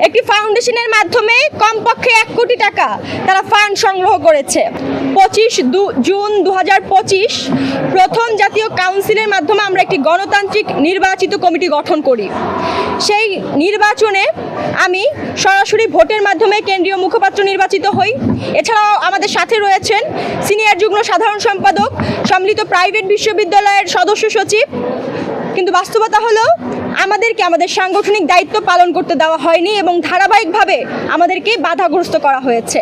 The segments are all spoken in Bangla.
একটি ফাউন্ডেশনের মাধ্যমে কমপক্ষে 1 কোটি টাকা তারা ফান্ড সংগ্রহ করেছে। 25 জুন 2025 প্রথম জাতীয় কাউন্সিলের মাধ্যমে আমরা একটি গণতান্ত্রিক নির্বাচিত কমিটি গঠন করি। সেই নির্বাচনে আমি সরাসরি ভোটের মাধ্যমে কেন্দ্রীয় মুখপাত্র নির্বাচিত হই। এছাড়াও আমাদের সাথে রয়েছেন সিনিয়র যুগ্ম সাধারণ সম্পাদক, সম্মিলিত প্রাইভেট বিশ্ববিদ্যালয়ের সদস্য সচিব। কিন্তু বাস্তবতা হলো আমাদেরকে আমাদের সাংগঠনিক দায়িত্ব পালন করতে দেওয়া হয়নি এবং ধারাবাহিকভাবে আমাদেরকে বাধাগ্রস্ত করা হয়েছে।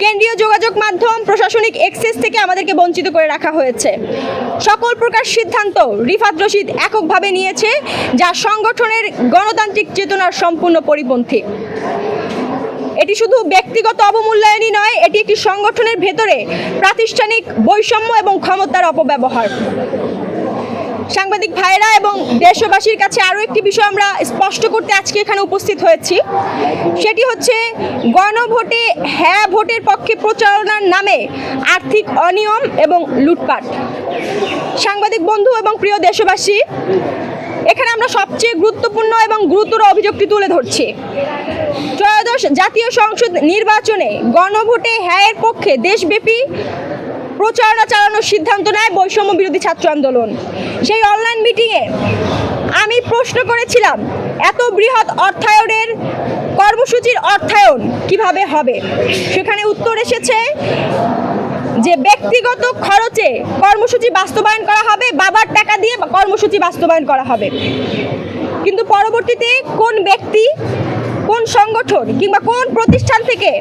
কেন্দ্রীয় যোগাযোগ মাধ্যম, প্রশাসনিক অ্যাক্সেস থেকে আমাদেরকে বঞ্চিত করে রাখা হয়েছে। সকল প্রকার সিদ্ধান্ত রিফাত রশিদ এককভাবে নিয়েছে, যা সংগঠনের গণতান্ত্রিক চেতনার সম্পূর্ণ পরিপন্থী। এটি শুধু ব্যক্তিগত অবমূল্যায়নই নয়, এটি একটি সংগঠনের ভেতরে প্রাতিষ্ঠানিক বৈষম্য এবং ক্ষমতার অপব্যবহার। সাংবাদিক ভাইরা এবং দেশবাসীর কাছে আরও একটি বিষয় আমরা স্পষ্ট করতে আজকে এখানে উপস্থিত হয়েছি, সেটি হচ্ছে গণভোটে হ্যাঁ ভোটের পক্ষে প্রচারণার নামে আর্থিক অনিয়ম এবং লুটপাট। সাংবাদিক বন্ধু এবং প্রিয় দেশবাসী, এখানে আমরা সবচেয়ে গুরুত্বপূর্ণ এবং গুরুতর অভিযোগটি তুলে ধরছি। ত্রয়োদশ জাতীয় সংসদ নির্বাচনে গণভোটে হ্যাঁ এর পক্ষে দেশব্যাপী প্রচারণা চালানোর সিদ্ধান্ত নেয় বৈষম্য বিরোধী ছাত্র আন্দোলন। সেই অনলাইন মিটিংয়ে আমি প্রশ্ন করেছিলাম, এত বৃহৎ অর্থায়নের কর্মসূচির অর্থায়ন কিভাবে হবে? সেখানে উত্তর এসেছে যে ব্যক্তিগত খরচে কর্মসূচি বাস্তবায়ন করা হবে, বাবার টাকা দিয়ে কর্মসূচি বাস্তবায়ন করা হবে। কিন্তু পরবর্তীতে কোন ব্যক্তি, কোন সংগঠন কিংবা কোন প্রতিষ্ঠান থেকে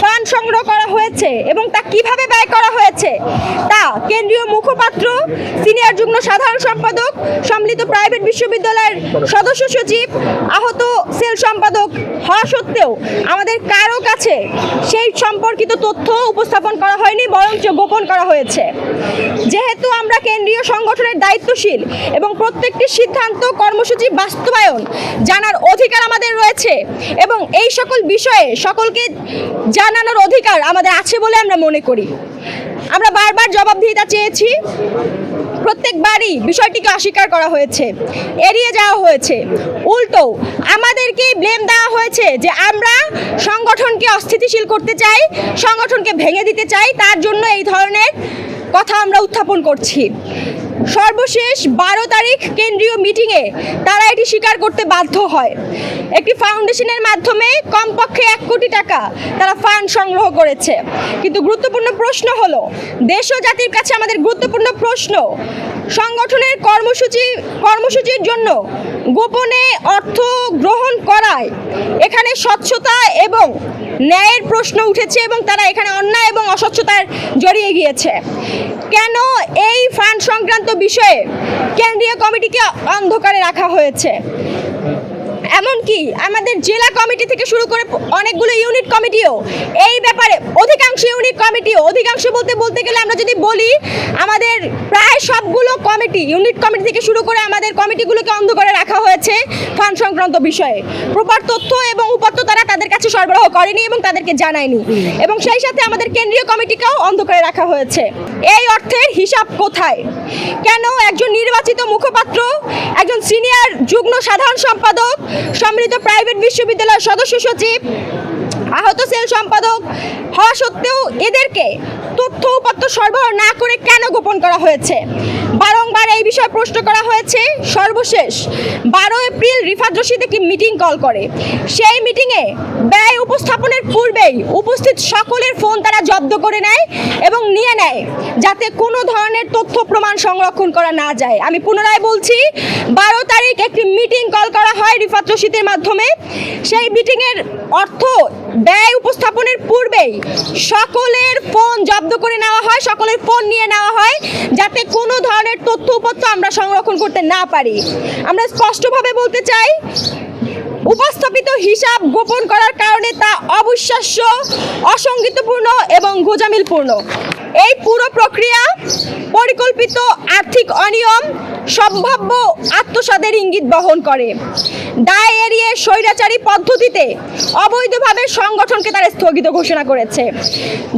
ফান্ড সংগ্রহ করা হয়েছে এবং তা কিভাবে ব্যয় করা হয়েছে তা কেন্দ্রীয় মুখপাত্র, সিনিয়র যুগ্ম সাধারণ সম্পাদক, সম্মিলিত প্রাইভেট বিশ্ববিদ্যালয়ের সদস্য সচিব, আহত সেল সম্পাদক হওয়া সত্ত্বেও আমাদের কারো কাছে সেই সম্পর্কিত তথ্য উপস্থাপন করা হয়নি, বরঞ্চ গোপন করা হয়েছে। যেহেতু আমরা কেন্দ্রীয় সংগঠনের দায়িত্বশীল এবং প্রত্যেকটি সিদ্ধান্ত, কর্মসূচি বাস্তবায়ন জানার অধিকার আমাদের রয়েছে এবং এই সকল বিষয়ে সকলকে জানানোর অধিকার আমাদের আছে বলে আমরা মনে করি। আমরা বারবার জবাবদিহিতা চেয়েছি, প্রত্যেকবারই বিষয়টিকে অস্বীকার করা হয়েছে, এড়িয়ে যাওয়া হয়েছে। উল্টো আমাদেরকে ব্লেম দেওয়া হয়েছে যে আমরা সংগঠনকে অস্থিতিশীল করতে চাই, সংগঠনকে ভেঙে দিতে চাই, তার জন্য এই ধরনের কথা আমরা উত্থাপন করছি। সর্বশেষ 12 তারিখ কেন্দ্রীয় মিটিংয়ে তারা এটি স্বীকার করতে বাধ্য হয়। একটি ফাউন্ডেশনের মাধ্যমে কমপক্ষে 1 কোটি টাকা তারা ফান্ড সংগ্রহ করেছে। কিন্তু গুরুত্বপূর্ণ প্রশ্ন হলো, দেশ ও জাতির কাছে আমাদের গুরুত্বপূর্ণ প্রশ্ন, সংগঠনের কর্মসূচির জন্য গোপনে অর্থ গ্রহণ করায় এখানে স্বচ্ছতা এবং ন্যায়ের প্রশ্ন উঠেছে এবং তারা এখানে অন্যায় এবং অস্বচ্ছতার জড়িয়ে গিয়েছে। কেন এই ফান্ড সংক্রান্ত বিষয়ে কেন্দ্রীয় কমিটিকে অন্ধকারে রাখা হয়েছে? এমনকি আমাদের জেলা কমিটি থেকে শুরু করে অনেকগুলো ইউনিট কমিটিও এই ব্যাপারে, অধিকাংশ ইউনিট কমিটিও, অধিকাংশ বলতে গেলে আমরা যদি বলি আমাদের প্রায় সবগুলো কমিটি, ইউনিট কমিটি থেকে শুরু করে আমাদের কমিটিগুলোকে অন্ধকারে রাখা হয়েছে ফান্ড সংক্রান্ত বিষয়ে। প্রপার তথ্য এবং উপাত্ত তারা তাদের কাছে সরবরাহ করেনি এবং তাদেরকে জানায়নি, এবং সেই সাথে আমাদের কেন্দ্রীয় কমিটিকেও অন্ধকারে রাখা হয়েছে। এই অর্থের হিসাব কোথায়? কেন একজন নির্বাচিত মুখপাত্র, একজন সিনিয়র যুগ্ম সাধারণ সম্পাদক, সম্মিলিত প্রাইভেট বিশ্ববিদ্যালয়ের সদস্য সচিব, আহত সেল সম্পাদক হওয়া সত্ত্বেও এদেরকে তথ্য উপাত্ত সরবরাহ না করে কেন গোপন করা হয়েছে? বারংবার এই বিষয়ে প্রশ্ন করা হয়েছে। সর্বশেষ 12 এপ্রিল রিফাত রশিদ একটি মিটিং কল করে। সেই মিটিংয়ে ব্যয় উপস্থাপনের পূর্বেই উপস্থিত সকলের ফোন তারা জব্দ করে নেয় এবং নিয়ে নেয়, যাতে কোনো ধরনের তথ্য প্রমাণ সংরক্ষণ করা না যায়। আমি পুনরায় বলছি, 12 তারিখ একটি মিটিং কল করা হয় রিফাত রশিদের মাধ্যমে। সেই মিটিংয়ের অর্থ ব্যয় উপস্থাপনের পূর্বেই সকলের ফোন জব্দ করে নেওয়া হয়, সকলের ফোন নিয়ে নেওয়া হয়, যাতে কোনো ধরনের তথ্য উপাত্ত আমরা সংরক্ষণ করতে না পারি। আমরা স্পষ্টভাবে বলতে চাই, উপস্থাপিত হিসাব গোপন করার কারণে তা অবিশ্বাস্য, অসঙ্গতিপূর্ণ এবং গোঁজামিলপূর্ণ। এই পুরো প্রক্রিয়া পরিকল্পিত আর্থিক অনিয়ম, সম্ভাব্য আত্মসাদের ইঙ্গিত বহন করে। দায় এড়িয়ে স্বৈরাচারী পদ্ধতিতে অবৈধভাবে সংগঠনকে তারা স্থগিত ঘোষণা করেছে।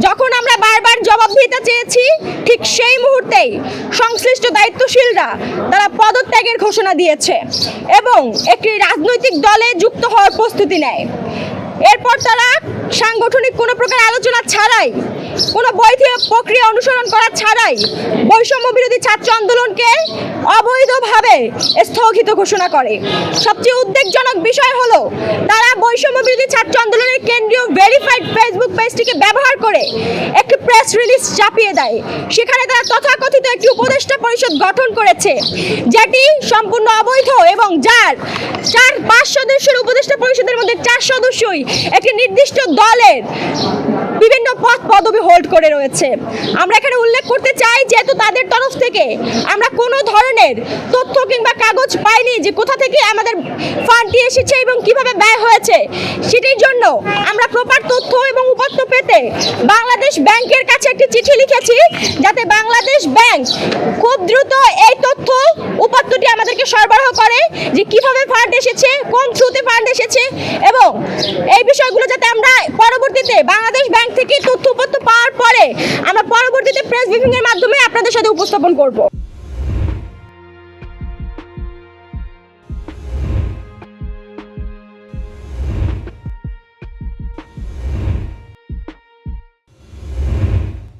যখন আমরা বারবার জবাবদিহিতা চেয়েছি, ঠিক সেই মুহূর্তেই সংশ্লিষ্ট দায়িত্বশীলরা তারা পদত্যাগের ঘোষণা দিয়েছে এবং একটি রাজনৈতিক দলে যুক্ত হওয়ার প্রস্তুতি নেয়। এরপর তারা সাংগঠনিক কোনো প্রকার আলোচনা ছাড়াই, কোনো বৈধ প্রক্রিয়া অনুসরণ করা ছাড়াই বৈষম্য বিরোধী ছাত্র আন্দোলনকে অবৈধভাবে স্থগিত ঘোষণা করে। সবচেয়ে উদ্বেগজনক বিষয় হলো তারা বৈষম্য বিরোধী ছাত্র আন্দোলনের কেন্দ্রীয় ভেরিফাইড ফেসবুক পেজটিকে ব্যবহার করে একটি প্রেস রিলিজ চাপিয়ে দেয়। সেখানে তারা তথাকথিত একটি উপদেষ্টা পরিষদ গঠন করেছে, যেটি সম্পূর্ণ অবৈধ এবং যার 4-5 সদস্যের উপদেষ্টা পরিষদের মধ্যে 4 সদস্যই একটি নির্দিষ্ট দলের বিভিন্ন পদ পদবি হোল্ড করে রয়েছে। আমরা এখানে উল্লেখ করতে চাই, যেহেতু তাদের তরফ থেকে আমরা কোনো ধরনের তথ্য কিংবা কাগজ পাইনি যে কোথা থেকে আমাদের ফান্ডটি এসেছে এবং কিভাবে ব্যয় হয়েছে, সেটির জন্য আমরা প্রপার তথ্য এবং উপাত্ত পেতে বাংলাদেশ ব্যাংকের কাছে একটি চিঠি লিখেছি, যাতে বাংলাদেশ ব্যাংক খুব দ্রুত এই তথ্য উপাত্তটি আমাদেরকে সরবরাহ করে যে কিভাবে ফান্ড এসেছে, কোন থ্রুতে ফান্ড এসেছে, এবং এই বিষয়গুলো যাতে আমরা পরবর্তীতে বাংলাদেশ ব্যাংক থেকে তথ্য উপাত্ত পাওয়ার পরে আমরা পরবর্তীতে প্রেস ব্রিফিং এর মাধ্যমে আপনাদের সাথে উপস্থাপন করব।